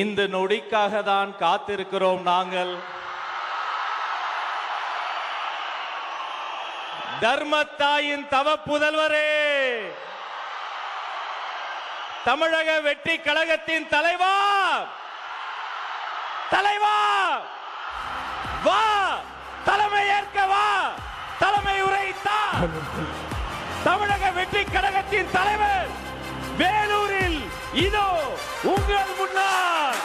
இந்த நொடிக்காக தான் காத்திருக்கிறோம் நாங்கள். தர்மத்தாயின் தவ புதல்வரே, தமிழக வெற்றி கழகத்தின் தலைவா, தலைவா வா, தலைமை ஏற்க வா, தலைமை உரைத்தா. தமிழக வெற்றி கழகத்தின் தலைவர் வேலூரில் இதோ உங்கள் முன்னால்.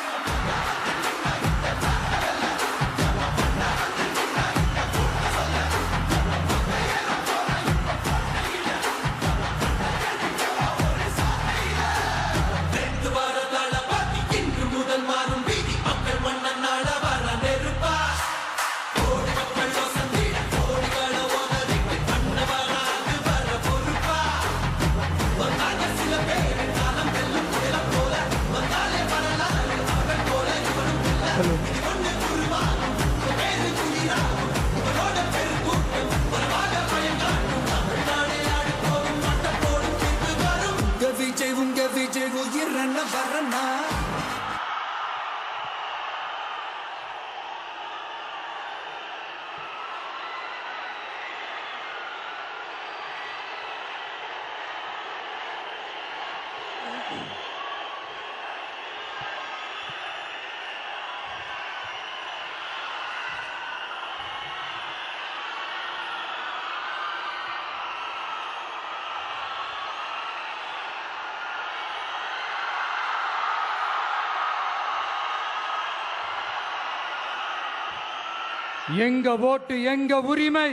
எங்க ஓட்டு எங்க உரிமை.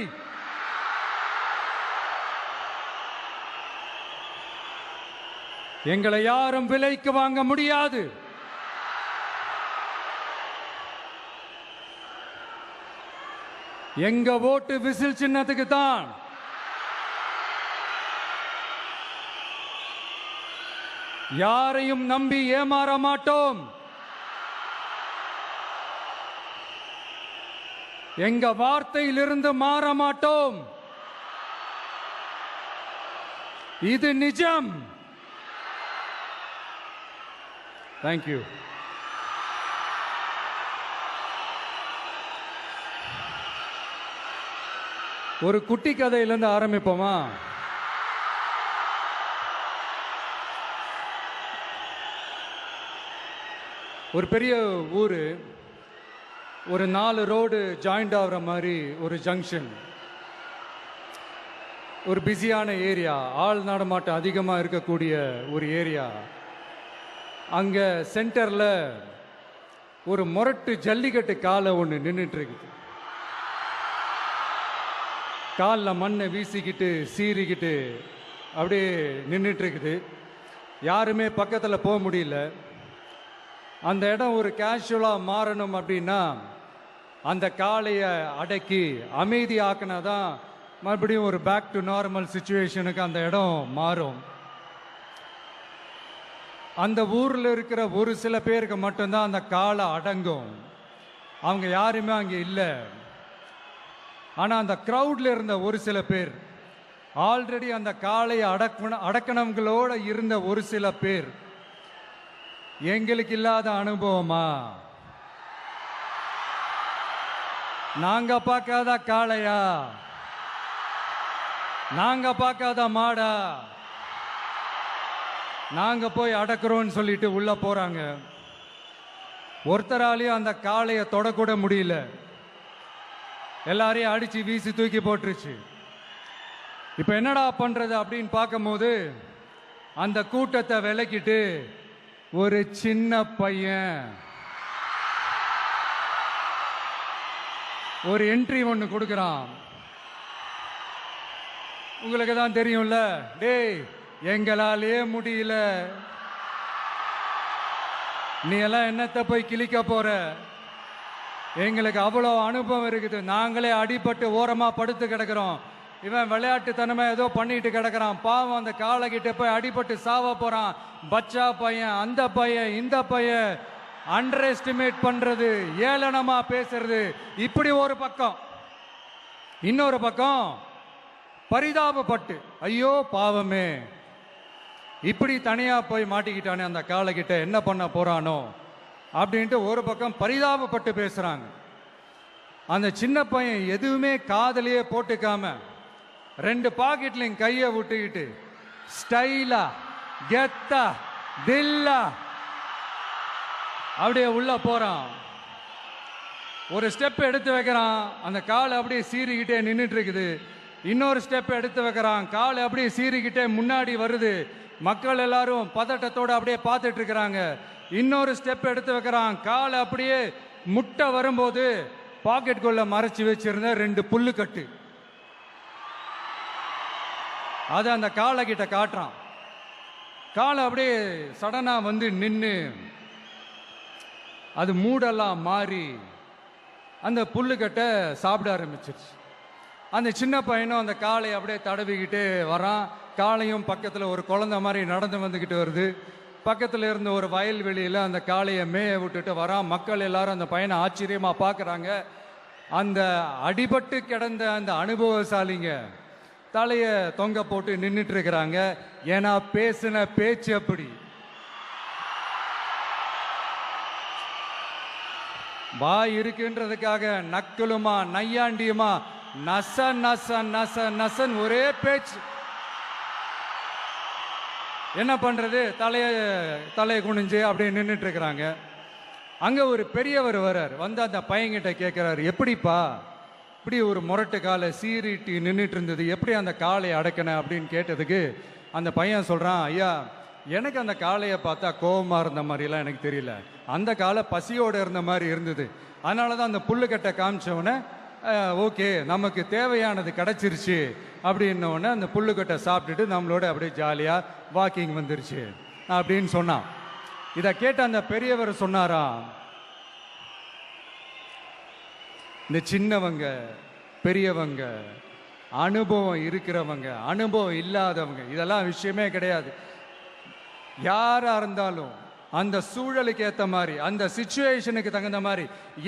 எங்களை யாரும் விலைக்கு வாங்க முடியாது. எங்க ஓட்டு விசில் சின்னத்துக்கு தான். யாரையும் நம்பி ஏமாற மாட்டோம். எங்க வார்த்தையிலிருந்து மாற மாட்டோம். இது நிஜம். தேங்க்யூ. ஒரு குட்டி கதையிலிருந்து ஆரம்பிப்போமா? ஒரு பெரிய ஊரு, ஒரு 4 ரோடு ஜாயிண்ட் ஆகிற மாதிரி ஒரு ஜங்ஷன், ஒரு பிஸியான ஏரியா, ஆள் நடமாட்டம் அதிகமாக இருக்கக்கூடிய ஒரு ஏரியா. அங்கே சென்டரில் ஒரு முரட்டு ஜல்லிக்கட்டு காலை ஒன்று நின்றுட்டு இருக்குது. காலில் மண்ணை வீசிக்கிட்டு சீறிக்கிட்டு அப்படியே நின்றுட்டு இருக்குது. யாருமே பக்கத்தில் போக முடியல. அந்த இடம் ஒரு கேஷுவலாக மாறணும் அப்படின்னா அந்த காளையை அடக்கி அமைதி ஆக்கினா தான் மறுபடியும் ஒரு பேக் டு நார்மல் சுச்சுவேஷனுக்கு அந்த இடம் மாறும். அந்த ஊரில் இருக்கிற ஒரு சில பேருக்கு மட்டும்தான் அந்த காளை அடங்கும். அவங்க யாருமே அங்கே இல்லை. ஆனால் அந்த க்ரௌடில் இருந்த ஒரு சில பேர், ஆல்ரெடி அந்த காளையை அடக்கணவங்களோட இருந்த ஒரு சில பேர், எங்களுக்கு இல்லாத அனுபவமா? நாங்க பார்க்காத காளையா? நாங்க பார்க்காத மாடா? நாங்க போய் அடக்குறோம்னு சொல்லிட்டு உள்ள போறாங்க. ஒருத்தராலையும் அந்த காளையை தொடக்கூட முடியல. எல்லாரையும் அடிச்சு வீசி தூக்கி போட்டுருச்சு. இப்ப என்னடா பண்றது அப்படின்னு பார்க்கும்போது அந்த கூட்டத்தை விலக்கிட்டு ஒரு சின்ன பையன் ஒரு என்ட்ரி ஒன்று கொடுக்குறான். உங்களுக்கு தான் தெரியும்ல, டேய் எங்களாலே முடியல, நீ எல்லாம் என்னத்தை போய் கிழிக்க போற? எங்களுக்கு அவ்வளோ அனுபவம் இருக்குது, நாங்களே அடிபட்டு ஓரமா படுத்து கிடக்கிறோம். இவன் விளையாட்டுத்தனமா ஏதோ பண்ணிட்டு கிடக்கிறான், பாவம் அந்த காலை கிட்ட போய் அடிபட்டு சாவ போறான். பச்சா பையன், அந்த பையன், இந்த பையன், அண்டர் எஸ்டிமேட் பண்றது, ஏளனமா பேசுறது, இப்படி ஒரு பக்கம். இன்னொரு பக்கம் பரிதாபப்பட்டு, ஐயோ பாவமே, இப்படி தனியா போய் மாட்டிக்கிட்டானே, அந்த காலை கிட்ட என்ன பண்ண போறானோ அப்படின்ட்டு ஒரு பக்கம் பரிதாபப்பட்டு பேசுறாங்க. அந்த சின்ன பையன் எதுவுமே காதலியே போட்டுக்காம 2 பாக்கெட்லையும் கையை விட்டுக்கிட்டு ஸ்டைலா கெத்தா தில்லா அப்படியே உள்ள போறான். ஒரு ஸ்டெப் எடுத்து வைக்கிறான், அந்த கால் அப்படியே சீறிக்கிட்டே நின்றுட்டு இருக்குது. இன்னொரு ஸ்டெப் எடுத்து வைக்கிறான், கால் அப்படியே சீறிக்கிட்டே முன்னாடி வருது. மக்கள் எல்லாரும் பதட்டத்தோட அப்படியே பார்த்துட்டு இருக்கிறாங்க. இன்னொரு ஸ்டெப் எடுத்து வைக்கிறான், கால் அப்படியே முட்டை வரும்போது பாக்கெட்டுக்குள்ள மறைச்சு வச்சிருந்த 2 புல்லுக்கட்டு அதை அந்த காலை கிட்ட காட்டுறான். காலை அப்படியே சடனா வந்து நின்று அது மூடெல்லாம் மாறி அந்த புல்லுக்கட்டை சாப்பிட ஆரம்பிச்சிருச்சு. அந்த சின்ன பையனும் அந்த காலை அப்படியே தடவிக்கிட்டு வரான். காளையும் பக்கத்தில் ஒரு குழந்தை மாதிரி நடந்து வந்துக்கிட்டு வருது. பக்கத்தில் இருந்த ஒரு வயல்வெளியில் அந்த காளையை மேய விட்டுட்டு வரான். மக்கள் எல்லாரும் அந்த பையனை ஆச்சரியமாக பார்க்குறாங்க. அந்த அடிபட்டு கிடந்த அந்த அனுபவசாலிங்க தலையை தொங்க போட்டு நின்றுட்டு இருக்கிறாங்க. ஏன்னா பேசின பேச்சு அப்படி. வாய் இருக்குன்றதுக்காக நக்கலுமா நையாண்டியுமா நச நச நச நசன் ஒரே பேச்சு. என்ன பண்றது, தலையை குனிஞ்சு அப்படியே நின்றுட்டு இருக்கிறாங்க. அங்க ஒரு பெரியவர் வர்றார். வந்து அந்த பையன்கிட்ட கேட்கிறாரு, எப்படிப்பா இப்படி ஒரு முரட்டு காலை சீறிட்டு நின்றுட்டு இருந்தது, எப்படி அந்த காலை அடக்கின அப்படின்னு கேட்டதுக்கு அந்த பையன் சொல்றான், ஐயா எனக்கு அந்த காளையை பார்த்தா கோபமா இருந்த மாதிரிலாம் எனக்கு தெரியல, அந்த காலை பசியோடு இருந்த மாதிரி இருந்தது. அதனால தான் அந்த புல்லுக்கட்டை காமிச்சவொடனே ஓகே நமக்கு தேவையானது கிடச்சிருச்சு அப்படின்னோடனே அந்த புல்லுக்கட்டை சாப்பிட்டுட்டு நம்மளோட அப்படியே ஜாலியாக வாக்கிங் வந்துருச்சு அப்படின்னு சொன்னான். இதை கேட்ட அந்த பெரியவர் சொன்னாரா, இந்த சின்னவங்க பெரியவங்க அனுபவம் இருக்கிறவங்க அனுபவம் இல்லாதவங்க இதெல்லாம் விஷயமே கிடையாது. யாரா இருந்தாலும் அந்த சூழலுக்கு ஏற்ற மாதிரி அந்த சிச்சுவேஷனுக்கு தகுந்த மாதிரி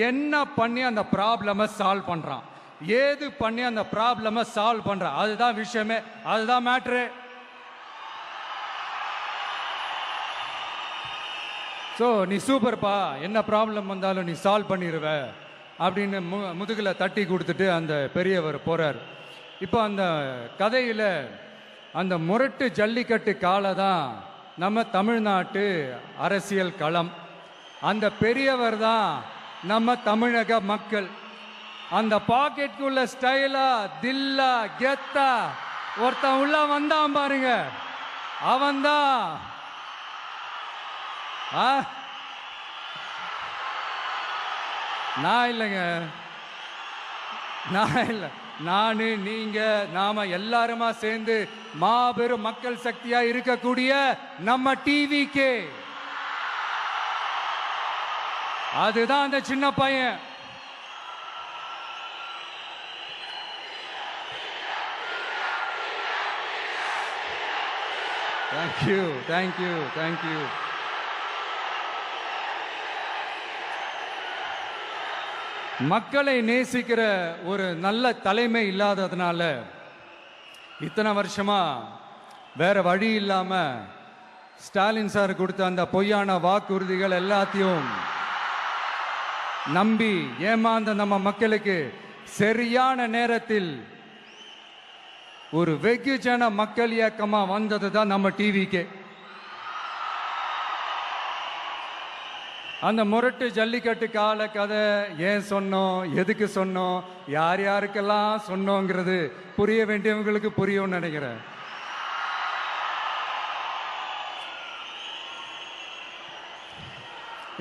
என்ன பண்ணி அந்த ப்ராப்ளமை சால்வ் பண்றான், ஏது பண்ணி அந்த ப்ராப்ளமை சால்வ் பண்றான், அதுதான் விஷயமே, அதுதான் மேட்ரு. ஸோ நீ சூப்பர்ப்பா, என்ன ப்ராப்ளம் வந்தாலும் நீ சால்வ் பண்ணிடுவ அப்படின்னு முதுகில் தட்டி கொடுத்துட்டு அந்த பெரியவர் போறார். இப்போ அந்த கதையில் அந்த முரட்டு ஜல்லிக்கட்டு காலை தான் நம்ம தமிழ்நாட்டு அரசியல் களம். அந்த பெரியவர் தான் நம்ம தமிழக மக்கள். அந்த பாக்கெட்டுக்குள்ள ஸ்டைலா தில்லா கெத்தா ஒருத்தன் உள்ள வந்தான் பாருங்க, அவன்தான் நான் இல்லைங்க, நான் இல்லை, நானு நீங்க நாம எல்லாருமா சேர்ந்து மாபெரும் மக்கள் சக்தியா இருக்கக்கூடிய நம்ம டிவிக்கு, அதுதான் அந்த சின்ன பையன். Thank you thank you thank you. மக்களை நேசிக்கிற ஒரு நல்ல தலைமை இல்லாததுனால இத்தனை வருஷமா வேற வழி இல்லாம ஸ்டாலின் சார் கொடுத்த அந்த பொய்யான வாக்குறுதிகள் எல்லாத்தையும் நம்பி ஏமாந்த நம்ம மக்களுக்கு சரியான நேரத்தில் ஒரு வெகுஜன மக்கள் இயக்கமா வந்தது தான் நம்ம டிவிக்கு. அந்த முரட்டு ஜல்லிக்கட்டு கால கதை ஏன் சொன்னோம், எதுக்கு சொன்னோம், யார் யாருக்கெல்லாம் சொன்னோங்கிறது புரிய வேண்டியவங்களுக்கு புரியும்னு நினைக்கிறேன்.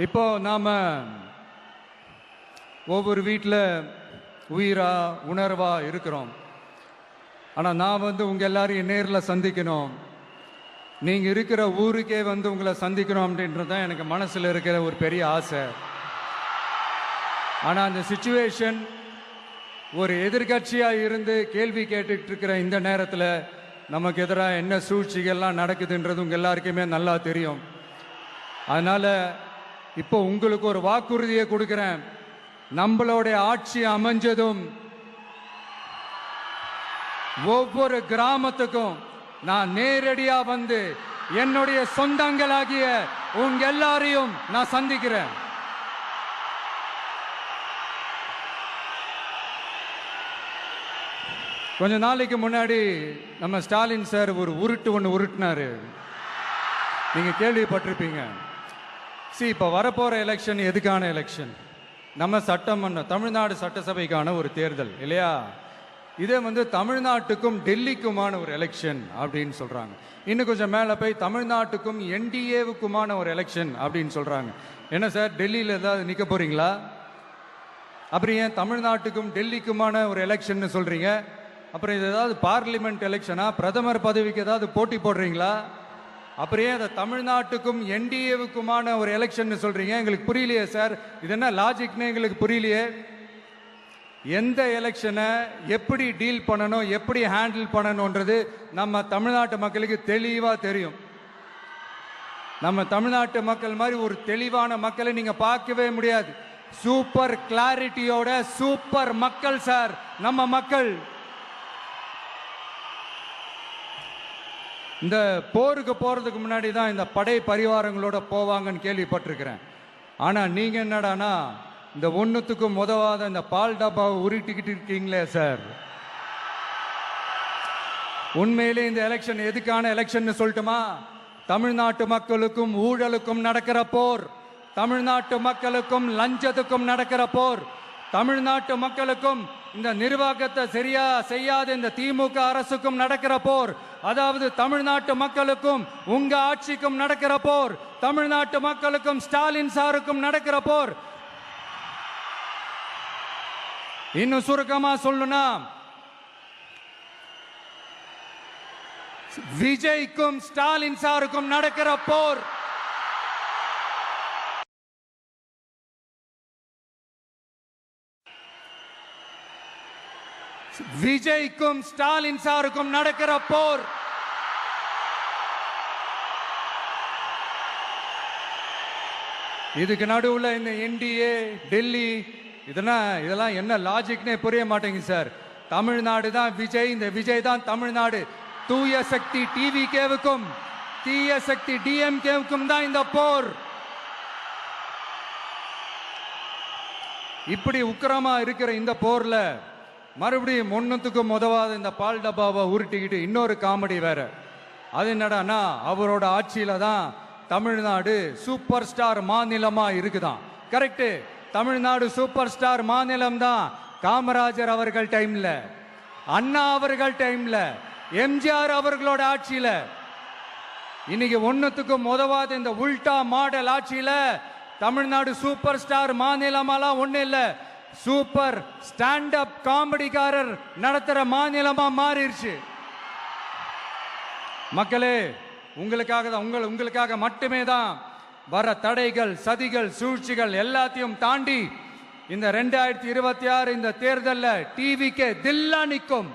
இப்போ நாம ஒவ்வொரு வீட்டில் உயிரா உணர்வா இருக்கிறோம். ஆனால் நான் உங்க எல்லாரையும் நேரில் சந்திக்கணும், நீங்க இருக்கிற ஊருக்கே உங்களை சந்திக்கணும் அப்படின்றது தான் எனக்கு மனசுல இருக்கிற ஒரு பெரிய ஆசை. ஆனா அந்த சிச்சுவேஷன் ஒரு எதிர்கட்சியா இருந்து கேள்வி கேட்டுட்டு இருக்கிற இந்த நேரத்தில் நமக்கு எதிராக என்ன சூழ்ச்சிகள்லாம் நடக்குதுன்றது உங்க எல்லாருக்குமே நல்லா தெரியும். அதனால இப்போ உங்களுக்கு ஒரு வாக்குறுதியை கொடுக்கிறேன், நம்மளுடைய ஆட்சி அமைஞ்சதும் ஒவ்வொரு கிராமத்துக்கும் நான் நேரடியா வந்து என்னுடைய சொந்தங்களாகிய உங்க எல்லாரையும் நான் சந்திக்கிறேன். கொஞ்ச நாளைக்கு முன்னாடி நம்ம ஸ்டாலின் சார் ஒரு உருட்டு ஒன்று உருட்டினாரு, நீங்க கேள்விப்பட்டிருப்பீங்க. இப்போ வரப்போற எலெக்ஷன் எதுக்கான எலெக்ஷன்? நம்ம சட்டமன்ற தமிழ்நாடு சட்டசபைக்கான ஒரு தேர்தல் இல்லையா? இதே தமிழ்நாட்டுக்கும் டெல்லிக்குமான ஒரு எலெக்ஷன் அப்படின்னு சொல்றாங்க. இன்னும் கொஞ்சம் மேலே போய் தமிழ்நாட்டுக்கும் என்டிஏவுக்குமான ஒரு எலெக்ஷன் அப்படின்னு சொல்றாங்க. என்ன சார், டெல்லியில் ஏதாவது நிற்க போறீங்களா? அப்புறம் ஏன் தமிழ்நாட்டுக்கும் டெல்லிக்குமான ஒரு எலெக்ஷன் சொல்றீங்க? அப்புறம் இது ஏதாவது பார்லிமெண்ட் எலெக்ஷனா? பிரதமர் பதவிக்கு ஏதாவது போட்டி போடுறீங்களா? அப்புறம் ஏன் அதை தமிழ்நாட்டுக்கும் என்டிஏவுக்குமான ஒரு எலெக்ஷன் சொல்றீங்க? எங்களுக்கு புரியலையே சார், இது என்ன லாஜிக்னு எங்களுக்கு புரியலையே. எந்த எலெக்ஷனை எப்படி டீல் பண்ணணும், எப்படி ஹேண்டில் பண்ணணும்ன்றது நம்ம தமிழ்நாட்டு மக்களுக்கு தெளிவா தெரியும். நம்ம தமிழ்நாட்டு மக்கள் மாதிரி ஒரு தெளிவான மக்களை நீங்க பார்க்கவே முடியாது. சூப்பர் கிளாரிட்டியோட சூப்பர் மக்கள் சார் நம்ம மக்கள். இந்த போருக்கு போறதுக்கு முன்னாடி தான் இந்த படை பரிவாரங்களோட போவாங்கன்னு கேள்விப்பட்டிருக்கிறேன். ஆனா நீங்க என்னடானா இந்த ஒண்ணுத்துக்கும் உதவாத இந்த பால் டப்பாவை உருட்டிக்கிட்டு இருக்கீங்களே சார். உண்மையிலே இந்த எலெக்ஷன் எதுக்கான எலெக்ஷன் சொல்லட்டுமா? தமிழ்நாட்டு மக்களுக்கும் ஊழலுக்கும் நடக்கிற போர், தமிழ்நாட்டு மக்களுக்கும் லஞ்சத்துக்கும் நடக்கிற போர், தமிழ்நாட்டு மக்களுக்கும் இந்த நிர்வாகத்தை சரியா செய்யாத இந்த திமுக அரசுக்கும் நடக்கிற போர், அதாவது தமிழ்நாட்டு மக்களுக்கும் உங்க ஆட்சிக்கும் நடக்கிற போர், தமிழ்நாட்டு மக்களுக்கும் ஸ்டாலின் சாருக்கும் நடக்கிற போர். இன்னும் சுருக்கமா சொல்லணும்னா விஜய்க்கும் ஸ்டாலின் சாருக்கும் நடக்கிற போர். விஜய்க்கும் ஸ்டாலின் சாருக்கும் நடக்கிற போர். இதுக்கு நடுவுல இந்த என்டிஏ டெல்லி இதெல்லாம் என்ன லாஜிக்னே புரிய மாட்டேங்குது சார். தமிழ்நாடு தான் விஜய், இந்த விஜய் தான் தமிழ்நாடு. தூய சக்தி டிவிகேவுக்கும் தீய சக்தி டிஎம்கேவுக்கும் தான் இந்த போர். இப்படி உக்கிரமா இருக்கிற இந்த போர்ல மறுபடியும் ஒன்னுத்துக்கும் உதவாத இந்த பால் டப்பாவை உருட்டிக்கிட்டு இன்னொரு காமெடி வேற. அது என்னடானா அவரோட ஆட்சியில தான் தமிழ்நாடு சூப்பர் ஸ்டார் மாநிலமா இருக்குதான். கரெக்ட், தமிழ்நாடு சூப்பர் ஸ்டார் மாநிலம் தான். காமராஜர் அவர்கள் டைம்ல, அண்ணா அவர்கள் டைம்ல, எம்ஜிஆர் அவர்களோட ஆட்சியில. இன்னைக்கு ஒன்னுத்துக்கும் உதவாத இந்த உல்டா மாடல் ஆட்சியில தமிழ்நாடு சூப்பர் ஸ்டார் மாநிலமாலாம் ஒண்ணு இல்ல, சூப்பர் ஸ்டாண்ட் அப் காமெடிக்காரர் நடத்துற மாநிலமா மாறிடுச்சு. மக்களே, உங்களுக்காக மட்டுமே தான் வர தடைகள், சதிகள், சூழ்ச்சிகள் எல்லாத்தையும் தாண்டி இந்த 2026 இந்த தேர்தலில் டிவிக்கு தில்லா நிற்கும்.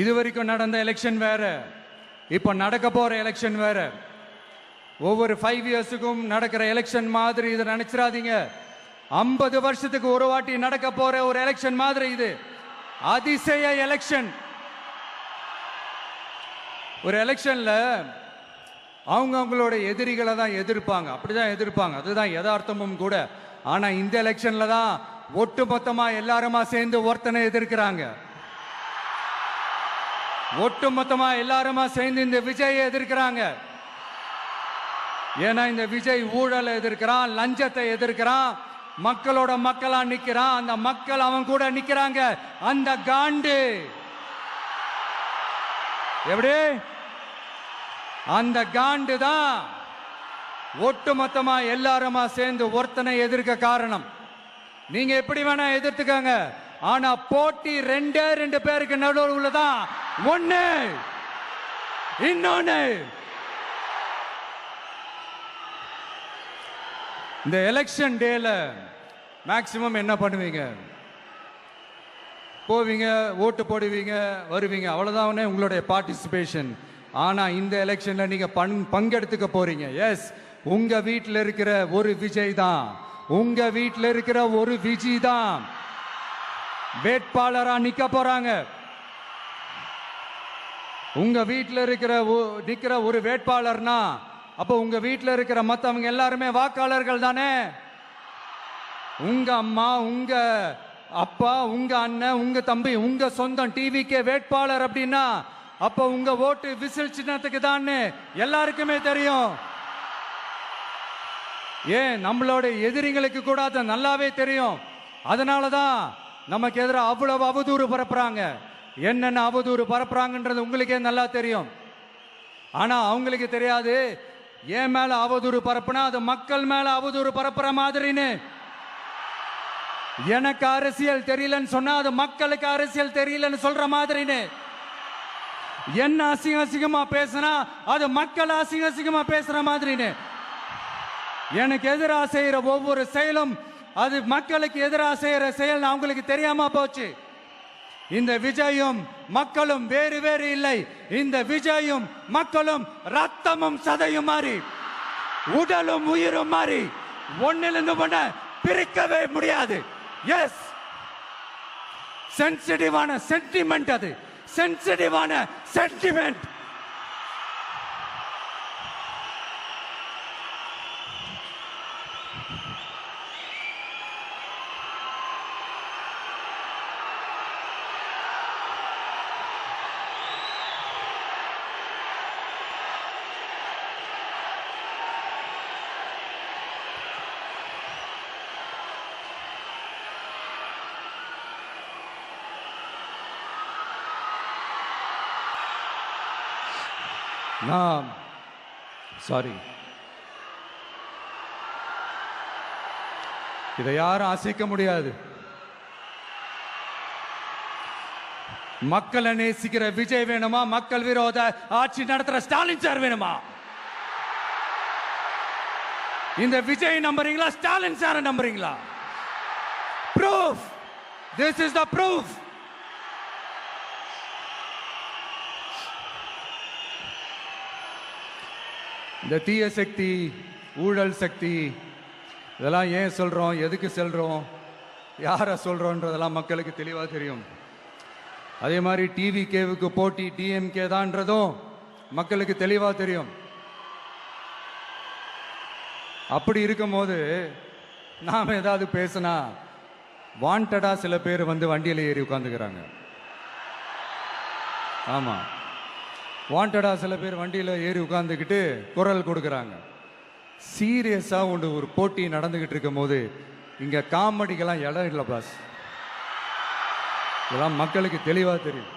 இதுவரைக்கும் நடந்த எலெக்ஷன் வேற, இப்ப நடக்க போற எலெக்ஷன் வேற. ஒவ்வொரு 5 இயர்ஸுக்கும் நடக்கிற எலெக்ஷன் மாதிரி இதை நினைச்சிடாதீங்க. 50 வருஷத்துக்கு ஒரு வாட்டி நடக்க போற ஒரு எலெக்ஷன் மாதிரி இது. அதிசய எலெக்ஷன். ஒரு எலெக்ஷன்ல அவங்களோட எதிரிகளை தான் எதிர்ப்பாங்க, அப்படிதான் எதிர்ப்பாங்க, அதுதான் யதார்த்தமும் கூட. ஆனா இந்த எலெக்ஷன்ல தான் ஒட்டுமொத்தமா எல்லாருமா சேர்ந்து ஒருத்தனை எதிர்க்கிறாங்க. ஒட்டுமொத்தமா எல்லாருமா சேர்ந்து இந்த விஜயை எதிர்க்கிறாங்க. ஏன்னா இந்த விஜய் ஊழலை எதிர்க்கிறான், லஞ்சத்தை எதிர்க்கிறான், மக்களோட மக்களா நிக்கிறான். அந்த மக்கள் அவன் கூட நிக்கிறாங்க. அந்த காண்டு எப்படி? அந்த காண்டு தான் ஒட்டுமொத்தமா எல்லாருமா சேர்ந்து ஒருத்தனை எதிர்க்க காரணம். நீங்க எப்படி வேணா எதிர்த்துக்காங்க, ஆனா போட்டி 2 பேருக்கு நடுவில் உள்ளதான். ஒண்ணு இன்னொன்னு. இந்த எலெக்ஷன் டேல மேக்சிமம் என்ன பண்ணுவீங்க? போவீங்க, ஓட்டு போடுவீங்க, வருவீங்க, அவ்வளவுதான் உங்களுடைய பார்ட்டிசிபேஷன். ஆனா இந்த எலெக்ஷன்ல நீங்க பங்கெடுத்துக்க போறீங்க. எஸ், உங்க வீட்டில் இருக்கிற ஒரு விஜய் தான், உங்க வீட்டில் இருக்கிற ஒரு விஜய் தான் வேட்பாளரா நிக்க போறாங்க. உங்க வீட்டில் நிக்கிற ஒரு வேட்பாளர்னா அப்போ உங்க வீட்டில் இருக்கிற மற்றவங்க எல்லாருமே வாக்காளர்கள் தானே? உங்க அம்மா, உங்க அப்பா, உங்க அண்ணன், உங்க தம்பி, உங்க சொந்தம் டிவிக்கே வேட்பாளர் அப்படின்னா அப்ப உங்க ஓட்டு விசில் சின்னத்துக்கு தான் எல்லாருக்குமே தெரியும். ஏன் நம்மளோட எதிரிங்களுக்கு கூட அது நல்லாவே தெரியும். அதனாலதான் நமக்கு எதிராக அவ்வளவு அவதூறு பரப்புறாங்க. என்னென்ன அவதூறு பரப்புறாங்கன்றது உங்களுக்கே நல்லா தெரியும். ஆனா அவங்களுக்கு தெரியாது, என் மேல அவதூறு பரப்புனா அது மக்கள் மேல அவதூறு பரப்புற மாதிரின்னு. எனக்கு அரசியல் தெரியலன்னு சொன்னா அது மக்களுக்கு அரசியல் தெரியலன்னு சொல்ற மாதிரின்னு. என்ன அசிங்க அசிங்கமா பேசினா அது மக்கள் அசிங்க அசிங்கமா பேசுற மாதிரின்னு. எனக்கு எதிராக செய்யற ஒவ்வொரு செயலும் அது மக்களுக்கு எதிராக செய்யற செயல் அவங்களுக்கு தெரியாம போச்சு. இந்த விஜயும் மக்களும் வேறு வேறு இல்லை. இந்த விஜயும் மக்களும் ரத்தமும் சதையும் மாறி, உடலும் உயிரும் மாறி, ஒன்னிலிருந்து ஒண்ண பிரிக்கவே முடியாது. எஸ், சென்சிட்டிவான சென்டிமெண்ட், அது சென்சிட்டிவான சென்டிமெண்ட். சாரி, இதை யாரும் அசைக்க முடியாது. மக்களை நேசிக்கிற விஜய் வேணுமா, மக்கள் விரோத ஆட்சி நடத்துற ஸ்டாலின் சார் வேணுமா? இந்த விஜய் நம்புறீங்களா, ஸ்டாலின் சார் நம்புறீங்களா? Proof, this is the proof. இந்த தீய சக்தி, ஊழல் சக்தி, இதெல்லாம் ஏன் சொல்றோம், எதுக்கு சொல்றோம், யாரை சொல்றோன்றதெல்லாம் மக்களுக்கு தெளிவா தெரியும். அதே மாதிரி டிவிகேவுக்கு போட்டி டிஎம்கே தான்றதும் மக்களுக்கு தெளிவா தெரியும். அப்படி இருக்கும்போது நாம ஏதாவது பேசினா வாண்டடா சில பேர் வந்து வண்டியில ஏறி உட்காந்துக்கிறாங்க. ஆமா, வாண்டடா சில பேர் வண்டியில் ஏறி உட்கார்ந்துக்கிட்டு குரல் கொடுக்குறாங்க. சீரியஸாக ஒரு போட்டி நடந்துக்கிட்டு இருக்கும் போது இங்கே காமெடிக்கெல்லாம் இடம் இல்லை பாஸ். இதெல்லாம் மக்களுக்கு தெளிவாக தெரியும்.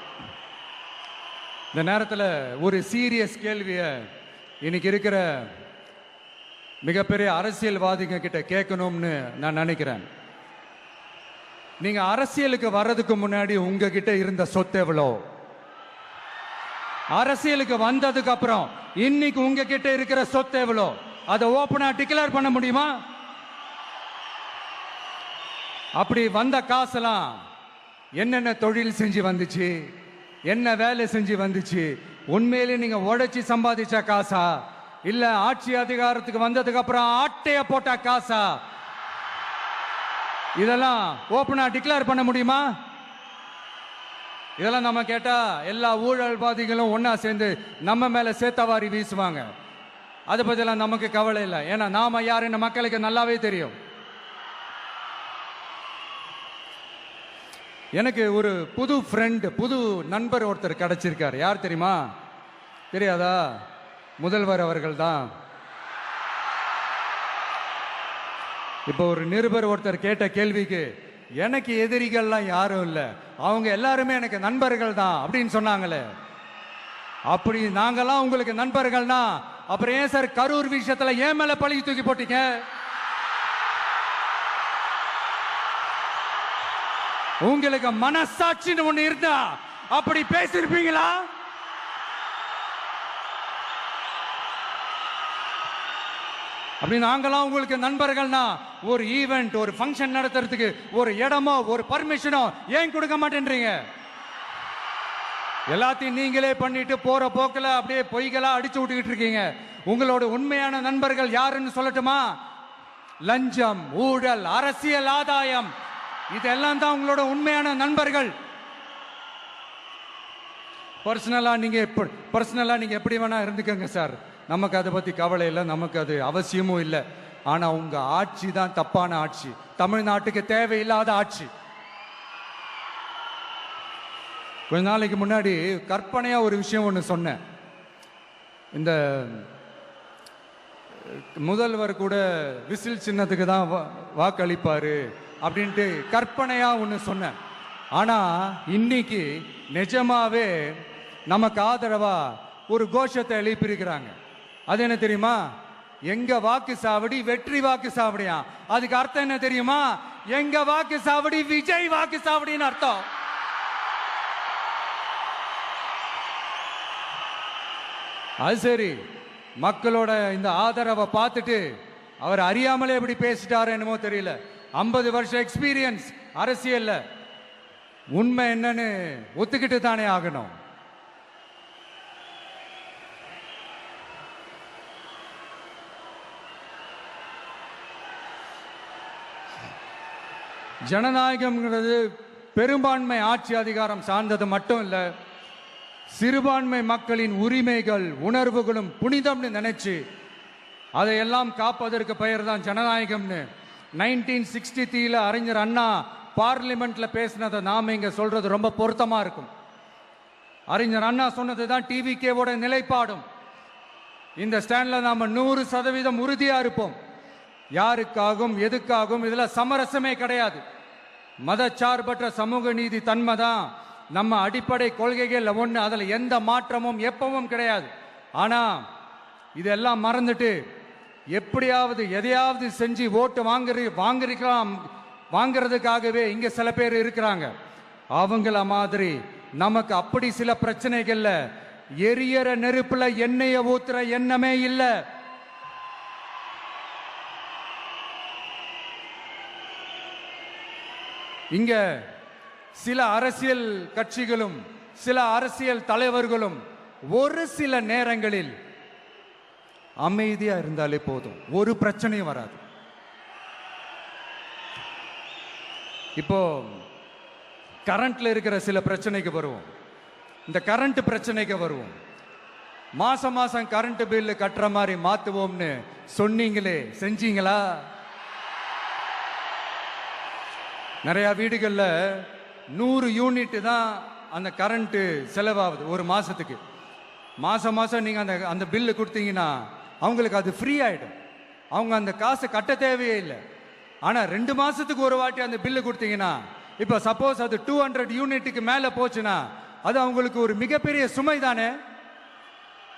இந்த நேரத்தில் ஒரு சீரியஸ் கேள்வியை இன்னைக்கு இருக்கிற மிகப்பெரிய அரசியல்வாதிங்க கிட்ட கேட்கணும்னு நான் நினைக்கிறேன். நீங்க அரசியலுக்கு வர்றதுக்கு முன்னாடி உங்ககிட்ட இருந்த சொத்து எவ்வளோ? அரசியலுக்கு வந்ததுக்கு அப்புறம் இன்னைக்கு உங்ககிட்ட இருக்கிற சொத்து எவ்வளோ? அதை ஓபனா டிக்ளேர் பண்ண முடியுமா? அப்படி வந்த காசெல்லாம் என்னென்ன தொழில் செஞ்சு வந்துச்சு, என்ன வேலை செஞ்சு வந்துச்சு, உண்மையிலே நீங்க உடைச்சி சம்பாதிச்ச காசா, இல்ல ஆட்சி அதிகாரத்துக்கு வந்ததுக்கு அப்புறம் ஆட்டைய போட்ட காசா? இதெல்லாம் ஓபனா டிக்ளேர் பண்ண முடியுமா? இதெல்லாம் நம்ம கேட்டா எல்லா ஊழல்வாதிகளும் ஒன்னா சேர்ந்து நம்ம மேல சேத்தவாரி வீசுவாங்க. அதை பத்திலாம் நமக்கு கவலை இல்லை. ஏன்னா நாம யாருன்னு மக்களுக்கு நல்லாவே தெரியும். எனக்கு ஒரு புது ஃப்ரெண்ட், புது நண்பர் ஒருத்தர் கிடைச்சிருக்காரு. யார் தெரியுமா? தெரியாதா? முதல்வர் அவர்கள் தான். இப்போ ஒரு நிருபர் ஒருத்தர் கேட்ட கேள்விக்கு எனக்கு எதிரிகள்லாம் யாரும் இல்லை, அவங்க எல்லாருமே எனக்கு நண்பர்கள் தான் அப்படின்னு சொன்னாங்களே. அப்படி நாங்கெல்லாம் உங்களுக்கு நண்பர்கள்னா அப்புறம் ஏன் சார் கரூர் விஷயத்துல ஏன் மேல பழி தூக்கி போட்டீங்க? உங்களுக்கு மனசாட்சின்னு ஒண்ணு இருந்தா அப்படி பேசிருப்பீங்களா? அப்படி நாங்களாம் உங்களுக்கு நண்பர்கள்னா ஒரு ஈவெண்ட், ஒரு ஃபங்க்ஷன் நடத்துறதுக்கு ஒரு இடமோ ஒரு பர்மிஷனோ ஏன் கொடுக்க மாட்டேன்றீங்க? எல்லாத்தையும் நீங்களே பண்ணிட்டு போற போக்கில் அப்படியே பொய்களா அடிச்சு விட்டுக்கிட்டு இருக்கீங்க. உங்களோட உண்மையான நண்பர்கள் யாருன்னு சொல்லட்டுமா? லஞ்சம், ஊழல், அரசியல் ஆதாயம், இதெல்லாம் தான் உங்களோட உண்மையான நண்பர்கள். பர்சனலா நீங்க எப்படி வேணா இருந்துக்கங்க சார், நமக்கு அதை பத்தி கவலை இல்லை, நமக்கு அது அவசியமும் இல்லை. ஆனா உங்க ஆட்சி தான் தப்பான ஆட்சி, தமிழ்நாட்டுக்கு தேவையில்லாத ஆட்சி. கொஞ்ச நாளைக்கு முன்னாடி கற்பனையா ஒரு விஷயம் ஒன்று சொன்னேன். இந்த முதல்வர் கூட விசில் சின்னத்துக்கு தான் வாக்களிப்பாரு அப்படின்ட்டு கற்பனையா ஒன்று சொன்னேன். ஆனா இன்னைக்கு நிஜமாவே நமக்கு ஆதரவா ஒரு கோஷத்தை எழுப்பியிருக்கிறாங்க. அது என்ன தெரியுமா? எங்க வாக்கு சாவடி வெற்றி வாக்கு சாவடியா. அதுக்கு அர்த்தம் என்ன தெரியுமா? எங்க வாக்கு சாவடி விஜய் வாக்கு சாவடின்னு அர்த்தம். அது சரி, மக்களோட இந்த ஆதரவை பார்த்துட்டு அவர் அறியாமலே எப்படி பேசிட்டாரு என்னமோ தெரியல. 50 வருஷம் எக்ஸ்பீரியன்ஸ் அரசியல்ல, உண்மை என்னன்னு ஒத்துக்கிட்டு தானே ஆகணும். ஜனநாயகம்ங்கிறது பெரும்பான்மை ஆட்சி அதிகாரம் சார்ந்தது மட்டும் இல்லை, சிறுபான்மை மக்களின் உரிமைகள் உணர்வுகளும் புனிதம்னு நினைச்சு அதையெல்லாம் காப்பதற்கு பெயர் தான் ஜனநாயகம்னு 1963 அறிஞர் அண்ணா பார்லிமெண்ட்ல பேசினதை நாம இங்க சொல்றது ரொம்ப பொருத்தமா இருக்கும். அறிஞர் அண்ணா சொன்னது தான் டிவிகேவோட நிலைப்பாடும். இந்த ஸ்டாண்ட்ல நாம 100% உறுதியா இருப்போம். யாருக்காகவும் எதுக்காகவும் இதுல சமரசமே கிடையாது. மதச்சார்பற்ற சமூக நீதி தன்மை தான் நம்ம அடிப்படை கொள்கைகள் ஒன்று. அதில் எந்த மாற்றமும் எப்பவும் கிடையாது. ஆனா இதெல்லாம் மறந்துட்டு எப்படியாவது எதையாவது செஞ்சு ஓட்டு வாங்குறதுக்காகவே இங்க சில பேர் இருக்கிறாங்க. அவங்கள மாதிரி நமக்கு அப்படி சில பிரச்சனைகள்ல எரியற நெருப்புல எண்ணெய ஊத்துற எண்ணமே இல்லை. இங்க சில அரசியல் கட்சிகளும் சில அரசியல் தலைவர்களும் ஒரு சில நேரங்களில் அமைதியா இருந்தாலே போதும், ஒரு பிரச்சனையும் வராது. இப்போ கரண்ட்ல இருக்கிற சில பிரச்சனைக்கு வருவோம். இந்த கரண்ட் பிரச்சனைக்கு வருவோம். மாசம் மாசம் கரண்ட் பில் கட்டுற மாதிரி மாத்துவோம்னு சொன்னீங்களே, செஞ்சீங்களா? நிறைய வீடுகளில் 100 யூனிட் தான் அந்த கரண்ட் செலவாகுது ஒரு மாசத்துக்கு. மாசம் மாசம் நீங்க அந்த பில்லு கொடுத்தீங்கன்னா அவங்களுக்கு அது ஃப்ரீ ஆயிடும். அவங்க அந்த காசு கட்ட தேவையே இல்லை. ஆனா 2 மாசத்துக்கு ஒரு வாட்டி அந்த பில்லு கொடுத்தீங்கன்னா, இப்ப சப்போஸ் அது 200 யூனிட்டுக்கு மேல போச்சுன்னா அது அவங்களுக்கு ஒரு மிகப்பெரிய சுமை தானே.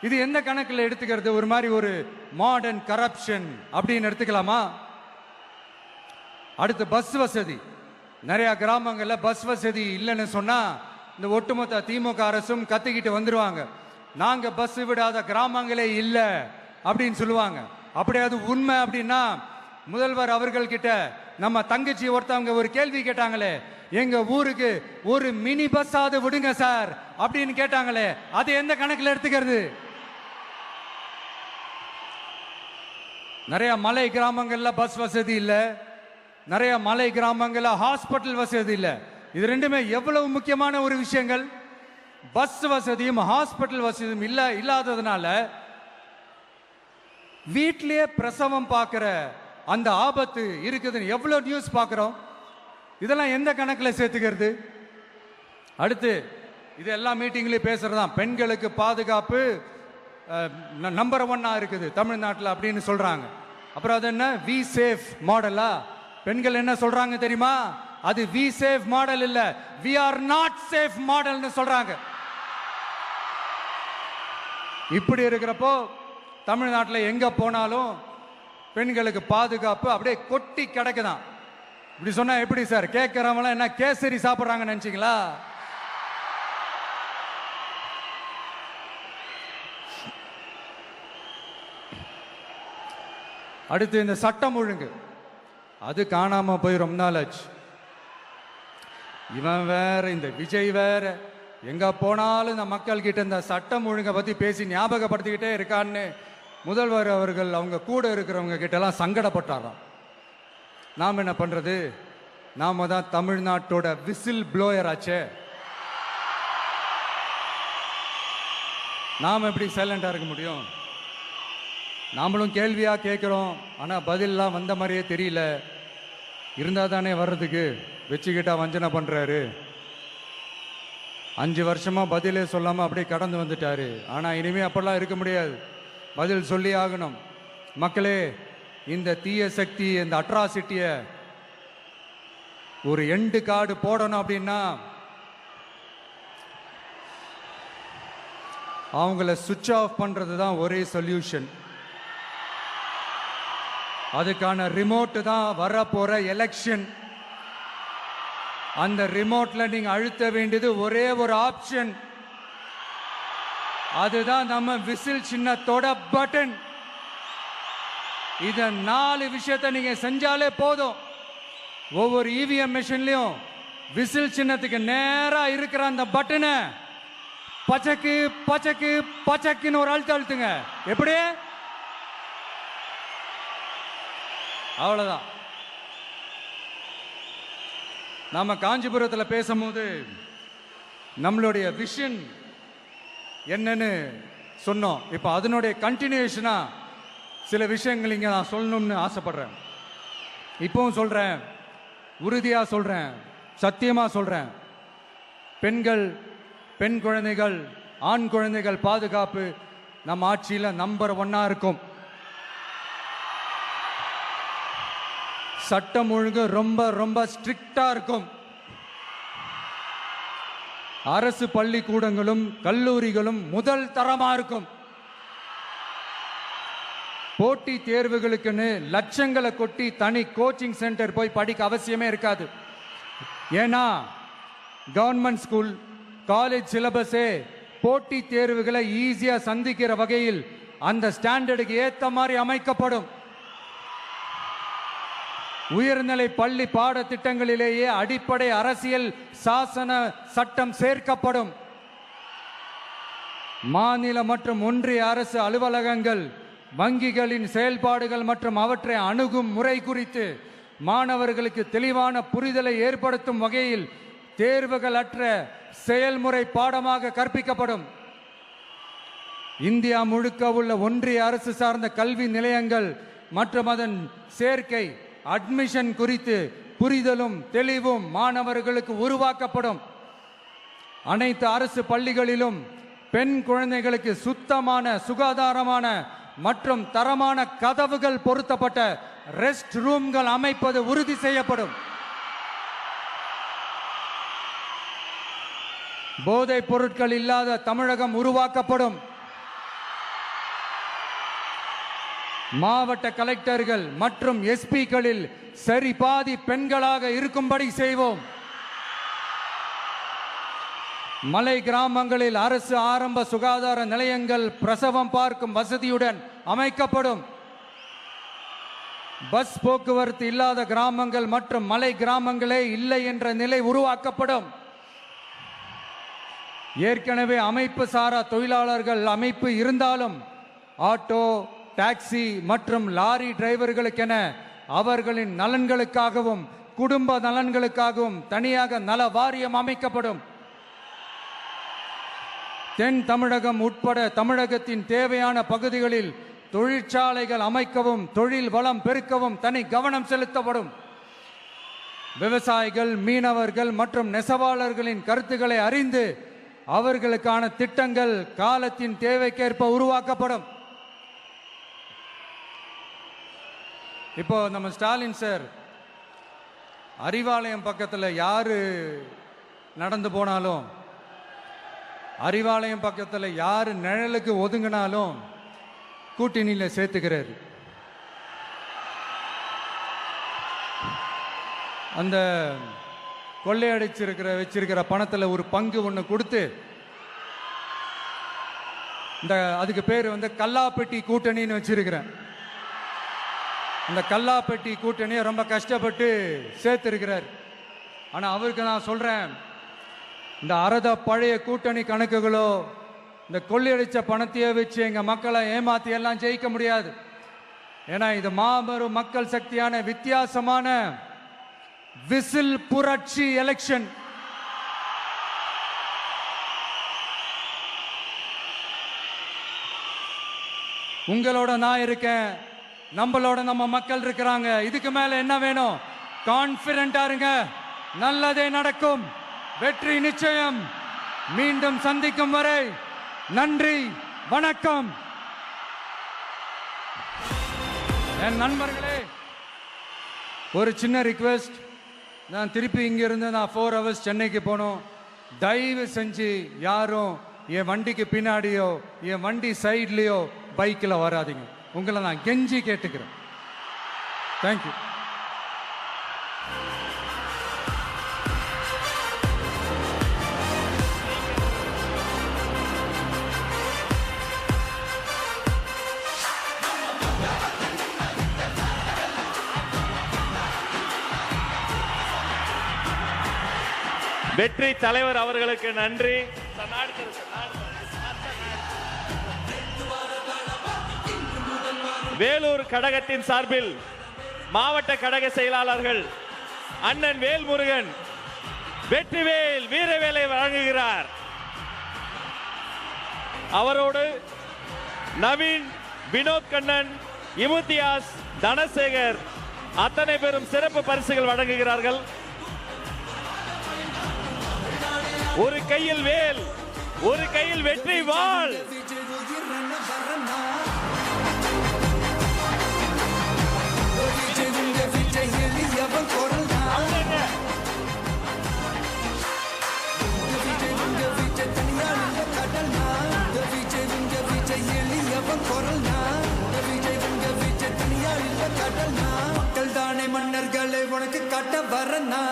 இது எந்த கணக்கில் எடுத்துக்கிறது? ஒரு மாதிரி ஒரு மாடர்ன் கரப்ஷன் அப்படின்னு எடுத்துக்கலாமா? அடுத்து பஸ் வசதி. நிறைய கிராமங்கள்ல பஸ் வசதி இல்லைன்னு சொன்னா இந்த ஒட்டுமொத்த திமுக அரசும் கத்திக்கிட்டு வந்துருவாங்க. நாங்க பஸ் விடாத கிராமங்களே இல்லை அப்படின்னு சொல்லுவாங்க. அப்படியாவது உண்மை அப்படின்னா முதல்வர் அவர்கள் கிட்ட நம்ம தங்கச்சி ஒருத்தவங்க ஒரு கேள்வி கேட்டாங்களே, எங்க ஊருக்கு ஒரு மினி பஸ் ஆவது விடுங்க சார் அப்படின்னு கேட்டாங்களே, அது எந்த கணக்கில் எடுத்துக்கிறது? நிறைய மலை கிராமங்கள்ல பஸ் வசதி இல்லை, நிறைய மலை கிராமங்கள்ல ஹாஸ்பிட்டல் வசதி இல்லை. இது ரெண்டுமே எவ்வளவு முக்கியமான ஒரு விஷயங்கள். பஸ் வசதியும் ஹாஸ்பிட்டல் வசதியும் இல்லாததுனால வீட்டிலேயே பிரசவம் பார்க்கிற அந்த ஆபத்து இருக்குதுன்னு எவ்வளவு நியூஸ் பார்க்கிறோம். இதெல்லாம் எந்த கணக்கில் சேர்த்துக்கிறது? அடுத்து இது எல்லா மீட்டிங்லயும் பேசுறதுதான், பெண்களுக்கு பாதுகாப்பு நம்பர் 1 இருக்குது தமிழ்நாட்டில் அப்படின்னு சொல்றாங்க. அப்புறம் அது என்ன, வி சேஃப் மாடலா? பெண்கள் என்ன சொல்றாங்க தெரியுமா? அது வி சேஃப் மாடல் இல்ல, வி ஆர் நாட் சேஃப் மாடல்னு சொல்றாங்க. இப்படி இருக்கிறப்போ தமிழ்நாட்டில் எங்க போனாலும் பெண்களுக்கு பாதுகாப்பு அப்படியே கொட்டி கிடக்குதான். இப்படி சொன்னா எப்படி சார்? கேட்கிறவங்க என்ன கேசரி சாப்பிடுறாங்க நினைச்சீங்களா? அடுத்து இந்த சட்டம் ஒழுங்கு, அது காணாம போய் ரொம்ப நாள் ஆச்சு. இவன் வேற, இந்த விஜய் வேற, எங்க போனாலும் இந்த மக்கள் கிட்ட இந்த சட்டம் ஒழுங்கை பத்தி பேசி ஞாபகப்படுத்திக்கிட்டே இருக்கான்னு முதல்வர் அவர்கள் அவங்க கூட இருக்கிறவங்க கிட்ட எல்லாம் சங்கடப்பட்டாராம். நாம் என்ன பண்றது? நாம தான் தமிழ்நாட்டோட விசில் ப்ளோயர் ஆச்சே. நாம் எப்படி சைலண்டா இருக்க முடியும்? நாமளும் கேள்வியா கேட்குறோம், ஆனால் பதிலெலாம் வந்த மாதிரியே தெரியல. இருந்தால் தானே வர்றதுக்கு, வச்சுக்கிட்டா வஞ்சனை பண்ணுறாரு. 5 வருஷமாக பதிலே சொல்லாமல் அப்படியே கடந்து வந்துட்டாரு. ஆனால் இனிமேல் அப்படிலாம் இருக்க முடியாது, பதில் சொல்லி ஆகணும். மக்களே, இந்த தீய சக்தி, இந்த அட்ராசிட்டியை ஒரு எண்டு கார்டு போடணும் அப்படின்னா அவங்கள சுவிட்ச் ஆஃப் பண்ணுறது தான் ஒரே சொல்யூஷன். அதுக்கான ரிமோட்டு தான் வரப்போற எலெக்ஷன். அந்த ரிமோட்ல நீங்க அழுத்த வேண்டியது ஒரே ஒரு ஆப்ஷன், அதுதான் நம்ம விசில் சின்னத்தோட பட்டன். இத 4 விஷயத்தை நீங்க செஞ்சாலே போதும். ஒவ்வொரு இவிஎம் மிஷின்லயும் விசில் சின்னத்துக்கு நேரா இருக்கிற அந்த பட்டனை பச்சக்கு பச்சக்கு பச்சக்குன்னு ஒரு அழுத்துங்க. எப்படி? அவ்வளவுதான். நாம காஞ்சிபுரத்தில் பேசும்போது நம்மளுடைய விஷன் என்னன்னு சொன்னோம். இப்போ அதனுடைய கண்டினியூஷனா சில விஷயங்கள் இங்க நான் சொல்லணும்னு ஆசைப்படுறேன். இப்பவும் சொல்றேன், உறுதியா சொல்றேன், சத்தியமா சொல்றேன். பெண்கள், பெண் குழந்தைகள், ஆண் குழந்தைகள் பாதுகாப்பு நம்ம ஆட்சியில் நம்பர் 1 இருக்கும். சட்டம் ஒழுங்கு ரொம்ப ரொம்ப ஸ்ட்ரிக்டா இருக்கும். அரசு பள்ளிக்கூடங்களும் கல்லூரிகளும் முதல் தரமா இருக்கும். போட்டி தேர்வுகளுக்குன்னு லட்சங்களை கொட்டி தனி கோச்சிங் சென்டர் போய் படிக்க அவசியமே இருக்காது. ஏன்னா கவர்மெண்ட் ஸ்கூல், காலேஜ் சிலபஸே போட்டி தேர்வுகளை ஈஸியா சந்திக்கிற வகையில் அந்த ஸ்டாண்டர்டுக்கு ஏத்த மாதிரி அமைக்கப்படும். உயர்நிலை பள்ளி பாடத்திட்டங்களிலேயே அடிப்படை அரசியல் சாசன சட்டம் சேர்க்கப்படும். மாநில மற்றும் ஒன்றிய அரசு அலுவலகங்கள், வங்கிகளின் செயல்பாடுகள் மற்றும் அவற்றை அணுகும் முறை குறித்து மாணவர்களுக்கு தெளிவான புரிதலை ஏற்படுத்தும் வகையில் தேர்வுகள் அற்ற செயல்முறை பாடமாக கற்பிக்கப்படும். இந்தியா முழுக்க உள்ள ஒன்றிய அரசு சார்ந்த கல்வி நிலையங்கள் மற்றும் அதன் சேர்க்கை அட்மிஷன் குறித்து புரிதலும் தெளிவும் மாணவர்களுக்கு உருவாக்கப்படும். அனைத்து அரசு பள்ளிகளிலும் பெண் குழந்தைகளுக்கு சுத்தமான, சுகாதாரமான மற்றும் தரமான கதவுகள் பொருத்தப்பட்ட ரெஸ்ட் ரூம்கள் அமைப்பது உறுதி செய்யப்படும். போதைப் பொருட்கள் இல்லாத தமிழகம் உருவாக்கப்படும். மாவட்ட கலெக்டர்கள் மற்றும் எஸ்பிக்களில் சரி பாதி பெண்களாக இருக்கும்படி செய்வோம். மலை கிராமங்களில் அரசு ஆரம்ப சுகாதார நிலையங்கள் பிரசவம் பார்க்கும் வசதியுடன் அமைக்கப்படும். பஸ் போக்குவரத்து இல்லாத கிராமங்கள் மற்றும் மலை கிராமங்களே இல்லை என்ற நிலை உருவாக்கப்படும். ஏற்கனவே அமைப்பு சாரா தொழிலாளர்கள் அமைப்பு இருந்தாலும் ஆட்டோ, டாக்ஸி மற்றும் லாரி டிரைவர்களுக்கென அவர்களின் நலன்களுக்காகவும் குடும்ப நலன்களுக்காகவும் தனியாக நல வாரியம் அமைக்கப்படும். தென் தமிழகம் உட்பட தமிழகத்தின் தேவையான பகுதிகளில் தொழிற்சாலைகள் அமைக்கவும் தொழில் வளம் பெருக்கவும் தனி கவனம் செலுத்தப்படும். விவசாயிகள், மீனவர்கள் மற்றும் நெசவாளர்களின் கருத்துக்களை அறிந்து அவர்களுக்கான திட்டங்கள் காலத்தின் தேவைக்கேற்ப உருவாக்கப்படும். இப்போ நம்ம ஸ்டாலின் சார் அறிவாலயம் பக்கத்தில் யாரு நடந்து போனாலும், அறிவாலயம் பக்கத்தில் யாரு நிழலுக்கு ஒதுங்கினாலும் கூட்டணியில சேர்த்துக்கிறாரு. அந்த கொள்ளையடிச்சிருக்கிற வச்சிருக்கிற பணத்தில் ஒரு பங்கு ஒன்று கொடுத்து, இந்த அதுக்கு பேர் கல்லாப்பெட்டி கூட்டணின்னு வச்சிருக்கிறேன். அந்த கல்லாப்பெட்டி கூட்டணியை ரொம்ப கஷ்டப்பட்டு சேர்த்திருக்கிறார். ஆனால் அவருக்கு நான் சொல்றேன், இந்த அறத பழைய கூட்டணி கணக்குகளோ இந்த கொள்ளையடிச்ச பணத்தையே வச்சு எங்க மக்களை ஏமாத்தி எல்லாம் ஜெயிக்க முடியாது. ஏன்னா இது மாபெரும் மக்கள் சக்தியான வித்தியாசமான விசில் புரட்சி எலெக்ஷன். உங்களோட நான் இருக்கேன், நம்மளோட நம்ம மக்கள் இருக்கிறாங்க. இதுக்கு மேல என்ன வேணும்? கான்பிடண்டா இருங்க, நல்லதே நடக்கும், வெற்றி நிச்சயம். மீண்டும் சந்திக்கும் வரை நன்றி, வணக்கம். என் நண்பர்களே, ஒரு சின்ன ரிக்வெஸ்ட். நான் திருப்பி இங்கிருந்து 4 hours சென்னைக்கு போகணும். தயவு செஞ்சு யாரும் என் வண்டிக்கு பின்னாடியோ என் வண்டி சைட்லேயோ பைக்கில் வராதிங்க. உங்களை நான் கெஞ்சி கேட்டுக்கிறேன். தேங்க்யூ. வெற்றி தலைவர் அவர்களுக்கு நன்றி. வேலூர் கழகத்தின் சார்பில் மாவட்ட கழக செயலாளர்கள் அண்ணன் வேல்முருகன் வெற்றிவேல் வீரவேலை வழங்குகிறார். அவரோடு நவீன், வினோத் கண்ணன், இமுத்தியாஸ், தனசேகர் அத்தனை பேரும் சிறப்பு பரிசுகள் வழங்குகிறார்கள். ஒரு கையில் வேல், ஒரு கையில் வெற்றி வாள். மக்கள் தானே மன்னர்களை உனக்கு காட்ட வரனா.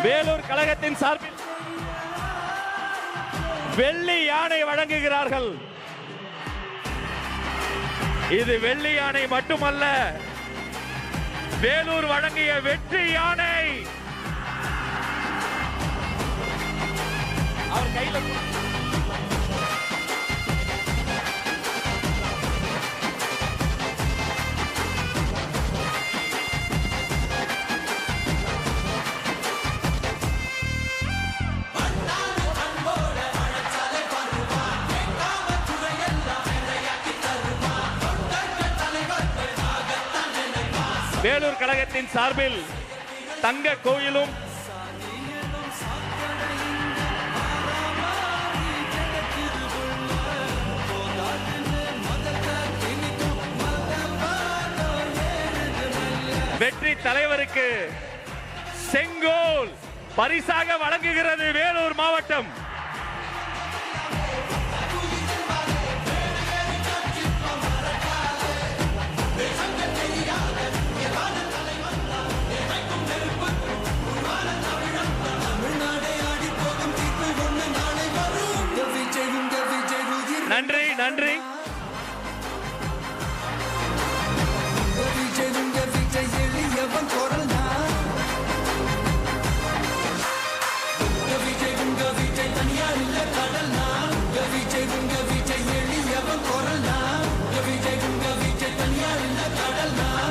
வேலூர் கழகத்தின் சார்பில் வெள்ளி யானை வழங்குகிறார்கள். இது வெள்ளி யானை மட்டுமல்ல, வேலூர் வழங்கிய வெற்றி யானை. அவர் கையில வேலூர் கழகத்தின் சார்பில் தங்க கோயிலும் வெற்றி தலைவருக்கு செங்கோல் பரிசாக வழங்குகிறது வேலூர் மாவட்டம். நன்றி நன்றி.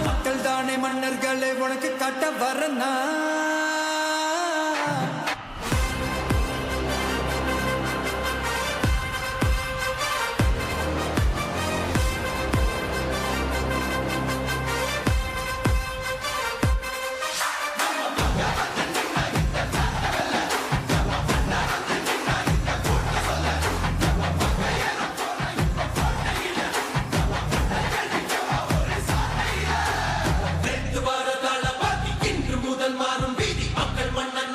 மக்கள் தானே மன்னர்களை உனக்கு காட்ட வரனா.